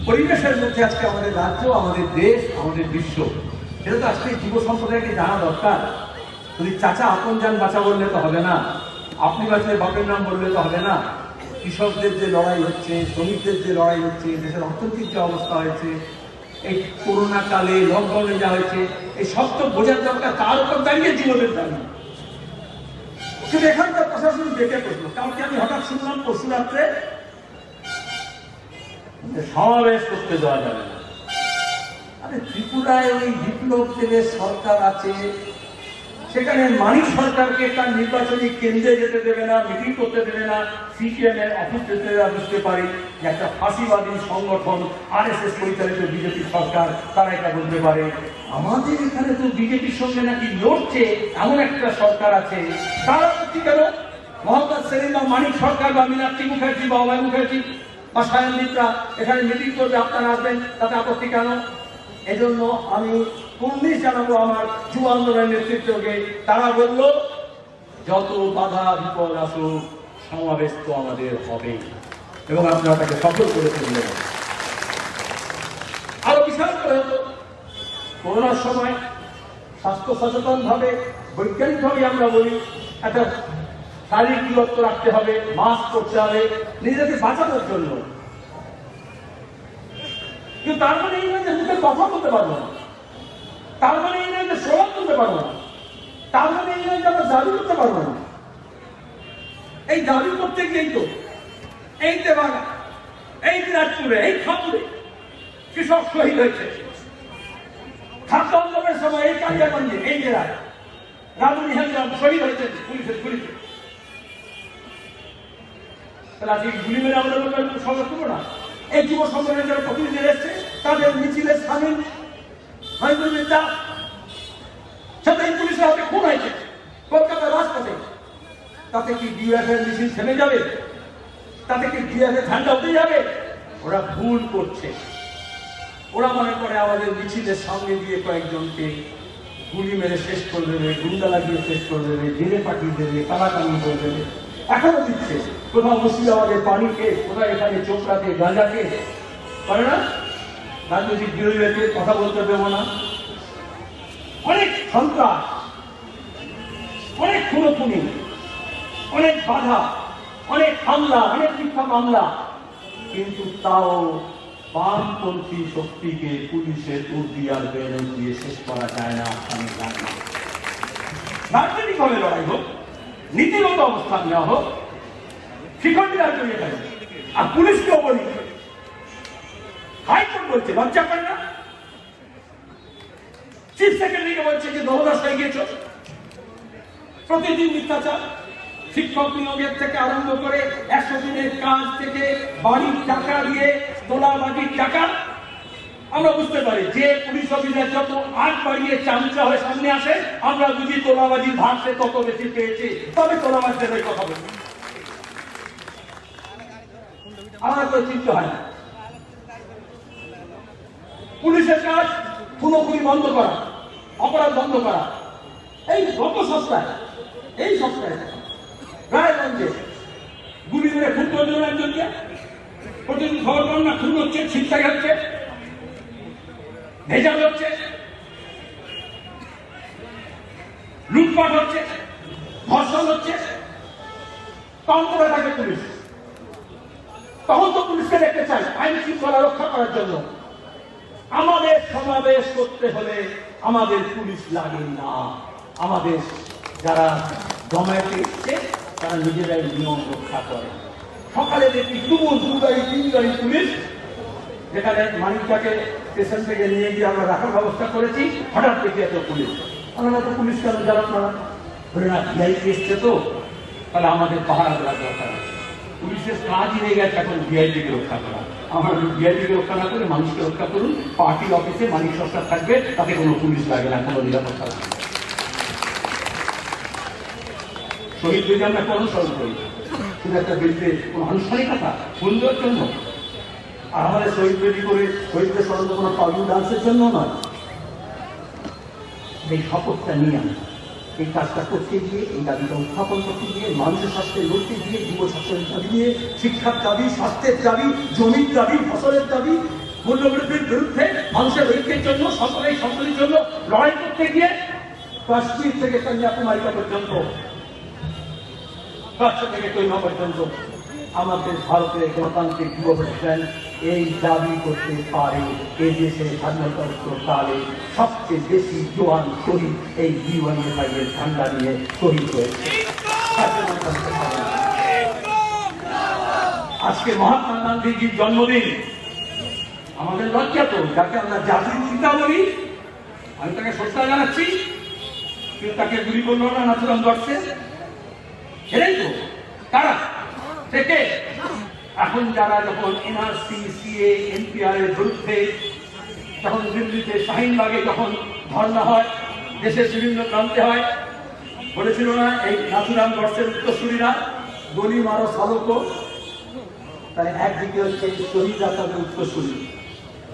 পরিবেশের মধ্যে আজকে আমাদের রাজ্য, আমাদের দেশ, আমাদের বিশ্ব, সেটা তো আজকে যুব সম্প্রদায়কে জানা দরকার। যদি চাচা আপন যান বাঁচা বললে তো হবে না, আপনি বাঁচলে বাপের নাম বললে তো হবে না। কৃষকদের যে লড়াই হচ্ছে, শ্রমিকদের যে লড়াই হচ্ছে, দেশের অর্থনৈতিক যে অবস্থা হয়েছে, এই করোনা কালে লকডাউনে যা হয়েছে, এই সব তো বোঝার দরকার। তার উপর দাঁড়িয়ে জীবনের দাবি। কিন্তু এখানকার প্রশাসন দেখে করলো। কালকে আমি হঠাৎ শুনলাম পরশু রাত্রে সমাবেশ করতে দেওয়া যাবে না। আরে ত্রিপুরায় ওই বিপ্লবদের সরকার আছে, সেখানে মানিক সরকারকে তার নির্বাচনী কেন্দ্রে যেতে দেবে না, মিটিং করতে দেবে না, সিপিএম এর অফিস যেতে বুঝতে পারি যে একটা ফাঁসিবাদী সংগঠন আরএসএস পরিচালিত বিজেপি সরকার, তারা এটা বলতে পারে। আমাদের এখানে তো বিজেপির সঙ্গে নাকি লড়ছে এমন একটা সরকার আছে, তারা কি কেন মোহাম্মদ সেলিম বা মানিক সরকার বা মীনাক্ষী মুখার্জি বা অভয় মুখার্জি বা সায়নদীপরা এখানে মিটিং করবে, আপনারা আসবেন, তাতে আপত্তি কেন? এজন্য আমি কুর্নিশ জানাবো আমার যুব আন্দোলনের নেতৃত্বকে। তারা বলল যত বাধা বিপদ আসুক সমাবেশ তো আমাদের হবে এবং আপনারা তাকে সফল করে তুললেন। আরো বিশাল করে হতো করোনার সময় স্বাস্থ্য সচেতন ভাবে, বৈজ্ঞানিক ভাবে আমরা বলি একটা শারীরিক দূরত্ব রাখতে হবে, মাস্ক করতে হবে নিজেকে বাঁচানোর জন্য। কিন্তু তার মানে এই নয় যে মুখে কথা বলতে পারবো না, তার মানে এই নয় যে স্লোগান তুলতে পারবো না, তার মানে এই নয় যে আমরা দাবি করতে পারবো না। এই দাবি করতে গিয়েই তো এই দেবাগা, এই দিনাজপুরে, এই খাপুরে কৃষক শহীদ হয়েছে। খাদ্য আন্দোলনের সময় এই কালিয়াগঞ্জে, এই জেলায় রাজনী হেমগ্রাম শহীদ হয়েছেন পুলিশের গুলিতে। তাহলে আজকে গুলি মেরে আমরা সঙ্গে করবো না? এই যুব সম্মেলনের যারা প্রতিনিধি এসছে তাদের মিছিলের সামিল হাইদুল্লাহ সাথে পুলিশের হাতে খুন হয়েছে কলকাতার রাজপথে। তাতে কি ডিওএফআই মিছিল থেমে যাবে? তাতে কি ডিওএফআই ঝান্ডা উঠে যাবে? ওরা ভুল করছে। ওরা মনে করে আমাদের মিছিলের সঙ্গে দিয়ে কয়েকজনকে গুলি মেরে শেষ করে দেবে, গুন্ডা লাগিয়ে শেষ করে দেবে, জেলে পাঠিয়ে দেবে, কালাকানি করে দেবে। এখনো দিচ্ছে কোথাও মুর্শিদাবাদে পানি কেস, কোথাও এখানে চোপড়াতে গাঁজা কেস করে না। রাজনৈতিক বিরোধীদেরকে কথা বলতে দেবো না। অনেক সন্ত্রাস, অনেক খুনোখুনি, অনেক বাধা, অনেক হামলা, অনেক মিথ্যা মামলা, কিন্তু তাও বামপন্থী শক্তিকে পুলিশের উর্দিয়ার বেরোন দিয়ে শেষ করা যায় না। আমি জানি রাজনৈতিকভাবে লড়াই হোক, নীতিগত অবস্থান নেওয়া হোক, শিক্ষার্থীরা চলে গেছে। আর পুলিশকেও বলি, হাইকোর্ট বলছে লজ্জা করে না? চিফ সেক্রেটারিকে বলছে যে দহদাস হয়ে গিয়েছ, প্রতিদিন মিথ্যাচার, শিক্ষক নিয়োগের থেকে আরম্ভ করে 100 দিনের কাজ থেকে বাড়ির টাকা দিয়ে তোলাবাজির টাকা। আমরা বুঝতে পারি যে পুলিশ অফিসার যত আগ বাড়িয়ে চামচা হয়ে সামনে আসে, আমরা যদি তোলাবাজির ভাগসে তত বেশি পেয়েছি, তবে তোলাবাজদের কথা বলি। আমরা করে চিন্তা হয় না। পুলিশের কাজ খুনোখুনি বন্ধ করা, অপরাধ বন্ধ করা। এই গত সপ্তাহে রায়গঞ্জে গুলি মেরে খুন করে দিল একজনকে। প্রতিদিন খবর পান না, খুন হচ্ছে, ছিনতাই হচ্ছে, ভেজাল হচ্ছে, লুটপাট হচ্ছে, ধর্ষণ হচ্ছে, কম করে থাকে পুলিশ। তখন তো পুলিশকে দেখতে চাই আইন শৃঙ্খলা রক্ষা করার জন্য। আমাদের সমাবেশ করতে হলে আমাদের পুলিশ লাগে না, আমাদের যারা জমায়েতে এসছে তারা নিজেরাই নিয়ম রক্ষা করে। সকালে দেখি তুমুল 2 গাড়ি 3 গাড়ি পুলিশ, যেখানে মানিকটাকে স্টেশন থেকে নিয়ে গিয়ে আমরা রাখার ব্যবস্থা করেছি, হঠাৎ দেখি এত পুলিশ। আমরা তো পুলিশ কেন যারা আপনারা বলে না ভিআইপি এসছে তো, তাহলে আমাদের পাহারা দেওয়ার দরকার আছে। পুলিশের কাজই হয়ে গেছে এখন ভিআইপিকে রক্ষা করা। আমরা ভিআইপিকে রক্ষা না করে মানুষকে রক্ষা করুন। পার্টি অফিসে মানিক সরকার থাকবে, তাকে কোনো পুলিশ লাগে না, কোনো নিরাপত্তা লাগে না। শহীদ যদি আমরা কোনো স্মরণ করি, শুধু একটা বেদিতে কোনো আনুষ্ঠানিকতা সুন্দর জন্য, আর আমাদের শহীদ বেদি করে শহীদদের স্মরণ কোনো পাবলিক ডান্সের জন্য নয়। এই শপথটা নিয়ে আমি এই কাজটা করতে গিয়ে, এই দাবিটা উত্থাপন করতে গিয়ে, মানুষের স্বাস্থ্যে লড়তে গিয়ে, যুব স্বাস্থ্যের দাবি নিয়ে, শিক্ষার দাবি, স্বাস্থ্যের দাবি, জমির দাবি, ফসলের দাবি, মূল্যবৃদ্ধির বিরুদ্ধে, মানুষের ঐক্যের জন্য, সকলের সম্পদের জন্য লড়াই করতে গিয়ে কাশ্মীর থেকে কন্যাকুমারী পর্যন্ত, কাছ থেকে কৈমা পর্যন্ত আমাদের ভারতের গণতান্ত্রিক যুব প্রতিষ্ঠান এই দাবি করতে পারে এই দেশে স্বাধীনতাকালে সবচেয়ে বেশি জোয়ান শহীদ এই ডিওয়াইএফআই এর ঝান্ডা নিয়ে শহীদ হয়েছে। আজকে মহাত্মা গান্ধীজির জন্মদিন, আমাদের লজ্জা তো, যাকে আমরা জাতির চিন্তা বলি, আমি তাকে শ্রদ্ধা জানাচ্ছি, কিন্তু তাকে গুলি করলো না নাথুরাম গডসে। এটাই তো তারা থেকে এখন যারা যখন এনআরসি, সিএ, এনপিআর এর বিরুদ্ধে যখন দিল্লিতে শাহিনবাগে যখন ধর্ণা হয়, দেশের বিভিন্ন প্রান্তে হয়, বলেছিল না এই নাথুরাম গডসের উত্তরসূরিরা গলি মারো সালক, তাই একদিকে হচ্ছে শহীদরা তাদের উত্তরসূরি,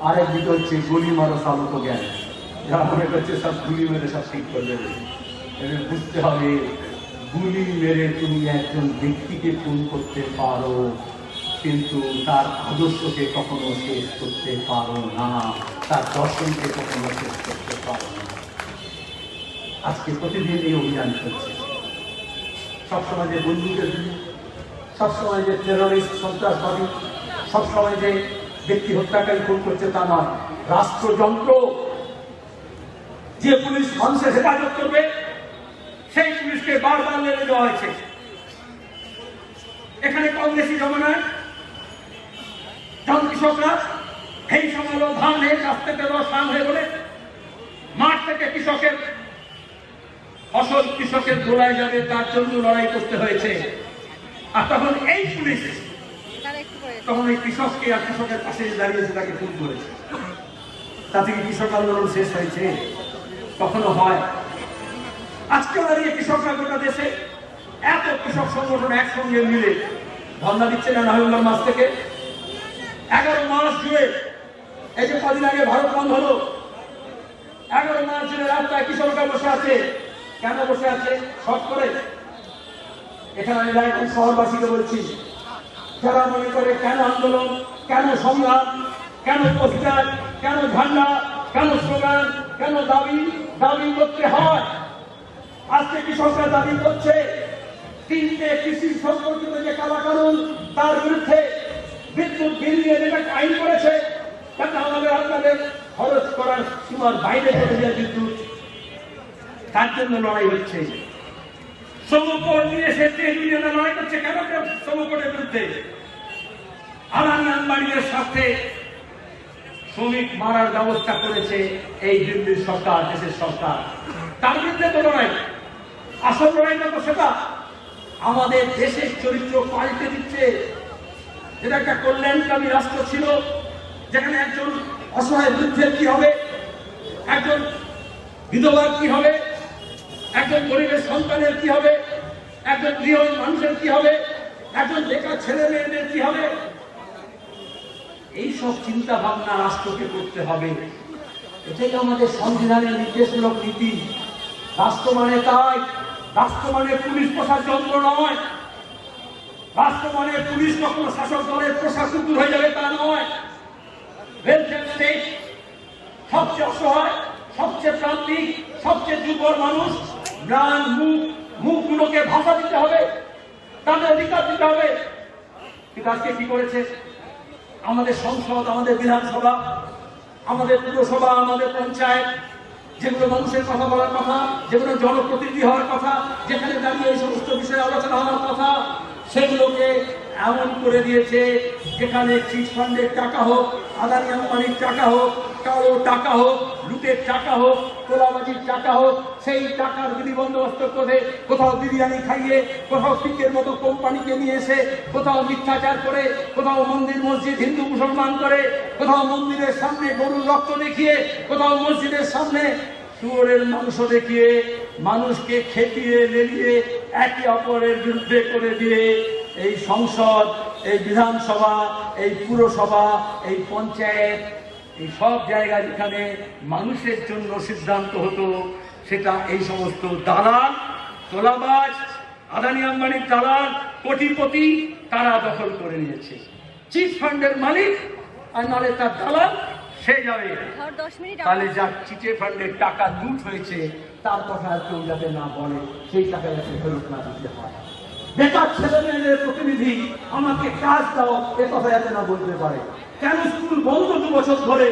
আরেকদিকে হচ্ছে গলি মারো সালক জ্ঞান, যারা মনে করছে সব গুলি মেরে সব ঠিক করে দেবে। বুঝতে হবে, গুলি মেরে তুমি একজন ব্যক্তিকে খুন করতে পারো, কিন্তু তার আদর্শকে কখনো শেষ করতে পারো না, তার দর্শনকে কখনো শেষ করতে পারো না। আজকে প্রতিদিন এই অভিযান চলছে। সবসময় যে বন্দুকের গুলি, সবসময় যে টেরোরিস্ট সন্ত্রাসবাদী, সবসময় যে ব্যক্তি হত্যাকারী খুন করছে তা নয়। রাষ্ট্রযন্ত্র, যে পুলিশ মানুষের হেফাজত করবে সেই পুলিশকে বারবার মেরে দেওয়া হয়েছে। এখানে কংগ্রেসি জমানায় কৃষকরা এই সময় ধান হয়ে কাস্তে পেল সাম হয়ে বলে মাঠ থেকে কৃষকের ফসল কৃষকের গোলায় যাবে তার জন্য লড়াই করতে হয়েছে। আর তখন এই পুলিশ তখন এই কৃষককে আর কৃষকের পাশে দাঁড়িয়েছে, তাকে খুন করেছে। তাতে কি কৃষক আন্দোলন শেষ হয়েছে? কখনো হয়? আজকে দাঁড়িয়ে কৃষকরা গোটা দেশে এত কৃষক সংগঠন একসঙ্গে মিলে ধর্ণা দিচ্ছে না নভেম্বর মাস থেকে 11 মাস জুড়ে। এই যে কদিন আগে ভারত বন্ধ হলো, 11 মাস জুড়ে রাস্তায় কৃষকরা বসে আছে। কেন বসে আছে? শর্ট করে। এখানে আমি রায়গঞ্জ শহরবাসীকে বলছি, যারা মনে করে কেন আন্দোলন, কেন সংগ্রাম, কেন পোস্টার, কেন ঝান্ডা, কেন স্লোগান, কেন দাবি করতে হয়। আজকে কৃষকরা দাবি করছে 3টে কৃষি সম্পর্কিত যে কালাকানুন, তার বিরুদ্ধে বিদ্যুৎ বিল নিয়ে যেটা আইন করেছে, তাতে আমাদের আপনাদের খরচ করার সীমার বাইরে চলে যায় বিদ্যুৎ, তার জন্য লড়াই হচ্ছে। শ্রমকোড নিয়ে সে ট্রেড ইউনিয়নে লড়াই করছে। কেন শ্রমকোডের বিরুদ্ধে? আদানি আম্বানির সাথে শ্রমিক মারার ব্যবস্থা করেছে এই দিল্লির সরকার, দেশের সরকার, তার বিরুদ্ধে তো লড়াই। আসল লড়াইটা তো সেটা আমাদের দেশের চরিত্র পাল্টে দিচ্ছে। যেটা একটা কল্যাণকামী রাষ্ট্র ছিল, যেখানে একজন অসহায় বৃদ্ধের কি হবে, একজন বিধবার কি হবে, একজন গরিবের সন্তানের কি হবে, একজন গৃহহীন মানুষের কি হবে, একজন বেকার ছেলে মেয়েদের কি হবে, এইসব চিন্তা ভাবনা রাষ্ট্রকে করতে হবে। এটাই আমাদের সংবিধানের নির্দেশমূলক নীতি। রাষ্ট্র মানে তাই, রাষ্ট্র মানে পুলিশ প্রশাসন যন্ত্র নয়। রাষ্ট্র মানে পুলিশ কখনো শাসক দলের প্রশাসন হয়ে যাবে তা নয়। ওয়েলফেয়ার স্টেট সবচেয়ে অসহায়, সবচেয়ে প্রান্তিক, সবচেয়ে দুর্বল মানুষ, মুখগুলোকে ভাষা দিতে হবে, তাদের অধিকার দিতে হবে। কিন্তু আজকে কি করেছে? আমাদের সংসদ, আমাদের বিধানসভা, আমাদের পুরসভা, আমাদের পঞ্চায়েত, যেগুলো মানুষের কথা বলার কথা, যেগুলো জনপ্রতিনিধি হওয়ার কথা, যেখানে দাঁড়িয়ে এই সমস্ত বিষয়ে আলোচনা হওয়ার কথা, সেগুলোকে এমন করে দিয়েছে যেখানে চিট ফান্ডের টাকা হোক, আদানি আম্বানির টাকা হোক, কারো টাকা হোক, লুটের টাকা হোক, তোলাবাজির টাকা হোক, সেই টাকার বিধি বন্দোবস্ত করে কোথাও বিরিয়ানি খাইয়ে, কোথাও পিকের মতো কোম্পানিকে নিয়ে এসে, কোথাও মিথ্যাচার করে, কোথাও মন্দির মসজিদ হিন্দু মুসলমান করে, কোথাও মন্দিরের সামনে গরুর রক্ত দেখিয়ে, কোথাও মসজিদের সামনে শুয়োরের মাংস দেখিয়ে মানুষকে খেপিয়ে লেলিয়ে একে অপরের বিরুদ্ধে করে দিয়ে এই সংসদ, এই বিধানসভা, এই পুরসভা, এই পঞ্চায়েত, এই সব জায়গায় যেখানে মানুষের জন্য সিদ্ধান্ত হতো, সেটা এই সমস্ত দালাল, তোলাবাজ, আদানি আম্বানির দালাল, কোটিপতি তারা দখল করে নিয়েছে। চিট ফান্ডের মালিক আর নালে তার দালাল সে যাবে। ধর 10 মিনিট তাহলে যার চিটে ফান্ডের টাকা লুট হয়েছে তার কথা কেউ যাতে না বলে, সেই টাকা যাতে ফেরত না দিতে হয়। বেকার ছেলে মেয়েদের প্রতিনিধি আমাকে কাজ দাও, এ কথা যাতে না বলতে পারে। কেন স্কুল বন্ধ 2 বছর ধরে?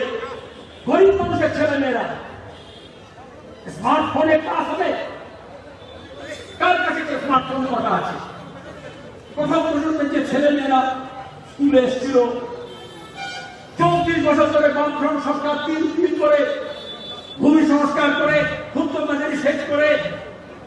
গরিব মানুষের ছেলে মেয়েরা স্মার্টফোনে ক্লাস হবে? কার কাছে স্মার্টফোন কথা আছে? প্রথম পর্যন্ত যে ছেলে মেয়েরা স্কুলে এসেছিল, 34 বছর ধরে বামফ্রন্ট সরকার 3 করে ভূমি সংস্কার করে, ক্ষুদ্র বাজারি সেচ করে,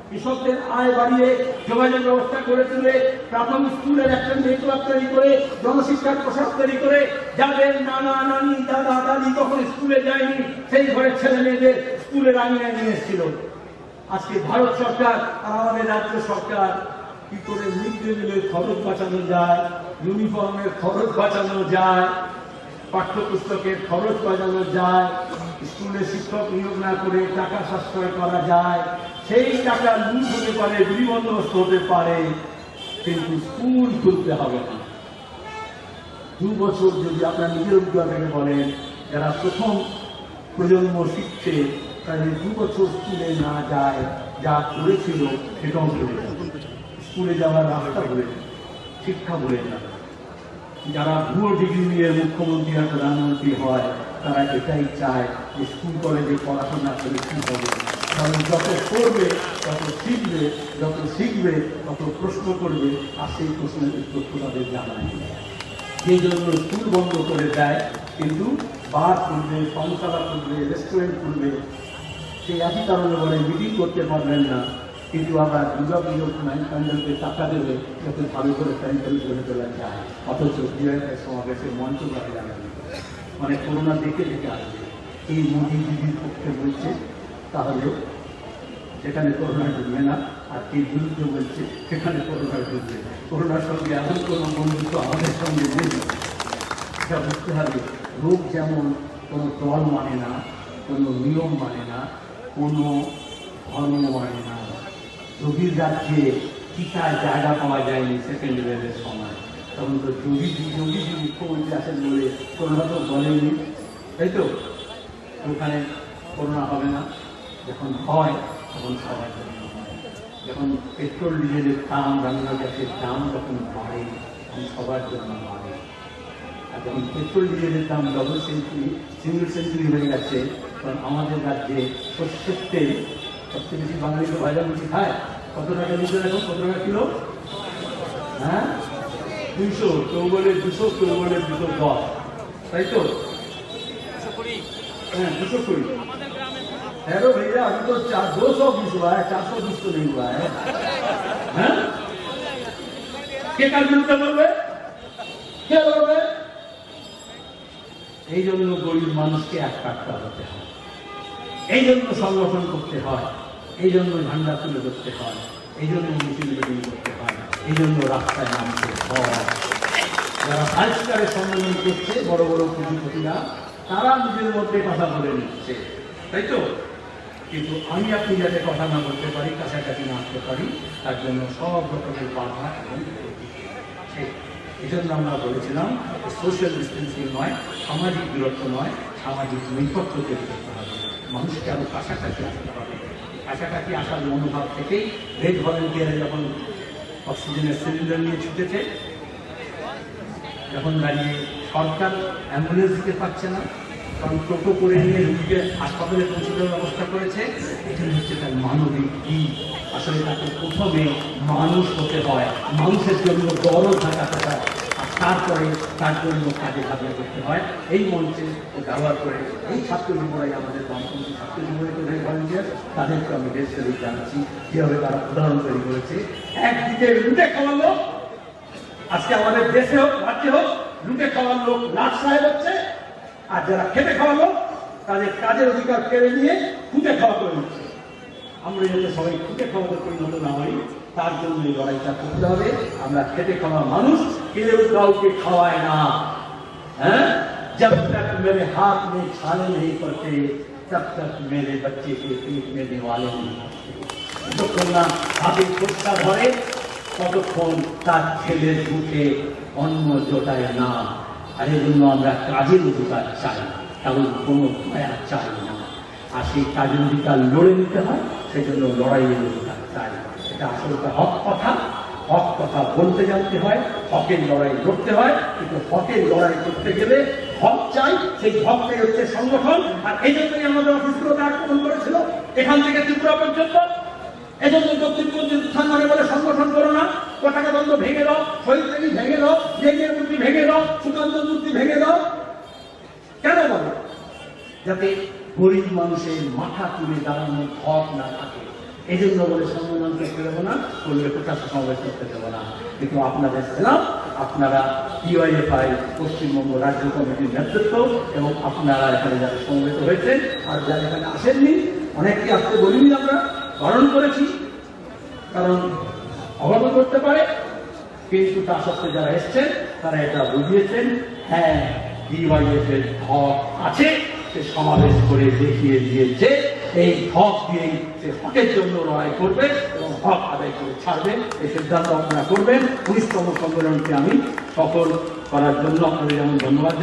কৃষকদের আয় বাড়িয়ে, যোগাযোগ ব্যবস্থা করে তুলে, প্রাথমিক স্কুলের একটা নেটওয়ার্ক তৈরি করে, জনশিক্ষার প্রসার তৈরি করে, যাদের নানা নানি দাদা দাদি কখন স্কুলে যায়নি সেই ঘরের ছেলে মেয়েদের স্কুলের আঙিনায় নিয়ে এসেছিল। আজকে ভারত সরকার আর আমাদের রাজ্য সরকার কি করে মিড ডে মিলের খরচ বাঁচানো যায়, ইউনিফর্মের খরচ বাঁচানো যায়, পাঠ্যপুস্তকের খরচ বাঁচানো যায়, স্কুলে শিক্ষক নিয়োগ না করে টাকা সাশ্রয় করা যায়, সেই টাকা লুট হতে পারে, বিধি বন্দোবস্ত হতে পারে, কিন্তু স্কুল খুলতে হবে না। 2 বছর যদি আপনার নিজের অভিজ্ঞতা থেকে বলেন, যারা প্রথম প্রজন্ম শিখছে তাদের 2 বছর স্কুলে না যায়, যা করেছিল সেটাও ভুলে যাবে। স্কুলে যাওয়ার রাস্তা ভুলে যাবে, শিক্ষা ভুলে যাবে। যারা ভুয়ো ডিগ্রি নিয়ে মুখ্যমন্ত্রী আর প্রধানমন্ত্রী হয় তারা এটাই চায় যে স্কুল কলেজে পড়াশোনা করে কি হবে। কারণ যত পড়বে তত শিখবে, যত শিখবে তত প্রশ্ন করবে, আর সেই প্রশ্নের উত্তর তাদের জানা নেই। সেই জন্য স্কুল বন্ধ করে দেয়, কিন্তু বার করবে, সংসারা করবে, রেস্টুরেন্ট করবে। সেই একই কারণে বলে মিটিং করতে পারবেন না, কিন্তু আমরা দুর্গা পুজো প্যান্ডেলকে টাকা দেবে যাতে ভালো করে প্যান্ডেল গড়ে তোলা যায়, অথচ সমাবেশের মঞ্চ বাড়ি লাগাবে, মানে করোনা দেখে দেখে আসবে। এই মোদী দিদির পক্ষে বলছে, তাহলে যেখানে করোনা ঢুকবে না, আর এই বিরুদ্ধে বলছে সেখানে করোনা ঢুকবে। করোনার সঙ্গে এমন কোনো বন্ধুত্ব আমাদের সঙ্গে নেই। এটা বুঝতে হবে, রোগ যেমন কোনো দল মানে না, কোনো নিয়ম মানে না, কোনো ধর্ম মানে না। রোগীর রাজ্যে টিকার জায়গা পাওয়া যায়নি সেকেন্ড ওয়েভের সময়, তখন তো যোগীজি মুখ্যমন্ত্রী আছেন বলে করোনা তো বলেনি, তাই তো? ওখানে করোনা হবে না, যখন হয় তখন সবার জন্য হয়। যখন পেট্রোল ডিজেলের দাম, রান্না গ্যাসের দাম যখন বাড়ে তখন সবার জন্য বাড়ে। আর যখন পেট্রোল ডিজেলের দাম ডবল সেঞ্চুরি, সিঙ্গল সেঞ্চুরি হয়ে গেছে, তখন আমাদের রাজ্যে সর্ষের তেল সবচেয়ে বেশি বাঙালি তো ভাজা মুচি খায়। কত টাকা দিতে এখন? কত টাকা কিলো? হ্যাঁ, 200, কেউ বলে 200, কেউ বলে 210, তাই তো? হ্যাঁ, 220। হ্যাঁ भैया अभी तो 220 हुआ है, 420 तो नहीं हुआ है। হ্যাঁ, কে কার বিরুদ্ধে বলবে? কে বলবে? এই জন্য গরিব মানুষকে এক কাটতে হতে হয়, এই জন্য সংগঠন করতে হয়, এই জন্য ঝান্ডা তুলে ধরতে হয়, এই জন্য মিছিল মিটিং করতে হয়, এই জন্য রাস্তায় নামতে হয়। যারা আজকালে সম্মেলন করছে বড় বড় পুঁজিপতিরা, তারা নিজের মধ্যে কথা বলে নিচ্ছে, তাই তো? কিন্তু আমি আপনি যাতে কথা না বলতে পারি, কাছাকাছি না আসতে পারি, তার জন্য সব রকমের বাধা এবং এই জন্য আমরা বলেছিলাম সোশ্যাল ডিস্টেন্সিং নয়, সামাজিক দূরত্ব নয়, সামাজিক নৈকট্য তৈরি করতে হবে, মানুষকে আরো কাছাকাছি আসতে হবে। কাছাকাছি আসার মনোভাব থেকেই রেড ভলেন্টিয়ারে যখন অক্সিজেনের সিলিন্ডার নিয়ে ছুটেছে, যখন দাঁড়িয়ে সরকার অ্যাম্বুলেন্স দিতে পারছে না, কারণ টোটো করে নিয়ে রুগীকে হাসপাতালে পৌঁছে দেওয়ার ব্যবস্থা করেছে, এটাই হচ্ছে তার মানবিক দিক। আসলে তাকে প্রথমে মানুষ হতে হয়, মানুষের জন্য দরদ থাকা হয়, আর তারপরে তার জন্য কাজে ভাবনা করতে হয়। এই মঞ্চে ব্যবহার করে এই ছাত্র যুবরাই আমাদের বামপন্থী ছাত্র যুবরাই ভলেন্টিয়ার, তাদেরকে আমি বেশ সেলুট জানাচ্ছি যেভাবে তারা উদাহরণ তৈরি করেছে। একদিকে লুটে খাওয়ার লোক, আজকে আমাদের দেশে হোক রাজ্যে হোক, লুটে খাওয়ার লোক লাট সাহেব হচ্ছে, আর যারা খেতে খাওয়া লোক তাদের কাজের অধিকার কেড়ে নিয়ে খুঁটে খাওয়া করে নিচ্ছে। আমরা যাতে সবাই খুঁটে খাওয়াতে পরিণত না হই, তার জন্য এই লড়াইটা করতে হবে। আমরা খেতে খাওয়া মানুষ, কেউ কাউকে খাওয়ায় না। হ্যাঁ, जब तक मेरे हाथ में छाले नहीं पड़ते तब तक मेरे बच्चे के पेट में दिवाले नहीं पड़ते। যতক্ষণ না হাতে খোঁজটা ধরে ততক্ষণ তার ছেলের মুখে অন্ন জোটায় না। আর এই জন্য আমরা কাজের অধিকার চাই, কারণ কোনো দয়া চাই না। আর সেই কাজের অধিকার লড়ে নিতে হয়, সেই জন্য লড়াইয়ের অধিকার চাই। এটা আসলে হক কথা, হক কথা বলতে জানতে হয়, হকের লড়াই লড়তে হয়। কিন্তু হকের লড়াই করতে গেলে হক চাই, সেই হকটাই হচ্ছে সংগঠন। আর এই জন্যই আমাদের অফিসগুলোতে আক্রমণ করেছিল, এখান থেকে ত্রিপুরা পর্যন্ত। এজন্য দক্ষিণপন্থী উত্থান মানে বলে সংগঠন করো না, পতাকা দ্বন্দ্ব ভেঙে দাও, শহীদ ভেঙে দাও, জেগের মূর্তি ভেঙে দাও, সুকান্ত মূর্তি ভেঙে দাও। কেন বলো? যাতে গরিব মানুষের মাথা তুলে দাঁড়ানোর হক না থাকে। এই জন্য বলে সম্মেলন করতে দেবো না, করলে প্রকাশ্য সমাবেশ করতে দেবো না। কিন্তু আপনাদের ছিলাম, আপনারা ডিওয়াইএফআই পশ্চিমবঙ্গ রাজ্য কমিটির নেতৃত্ব এবং আপনারা এখানে যারা সমবেত হয়েছেন আর যারা এখানে আসেননি, অনেককে আসতে বলিনি, আমরা বারণ করেছি, কারণ অবগত করতে পারে। কিন্তু তা সত্ত্বেও যারা এসছেন তারা এটা বুঝিয়েছেন, হ্যাঁ ডিওয়াইএফ এর হক আছে, সে সমাবেশ করে দেখিয়ে দিয়েছে। এই হক দিয়েই সে হকের জন্য লড়াই করবে এবং হক আদায় করে ছাড়বে। এই সিদ্ধান্ত আপনারা করবেন। 19তম সম্মেলনকে আমি সফল করার জন্য আপনাদের যেমন ধন্যবাদ।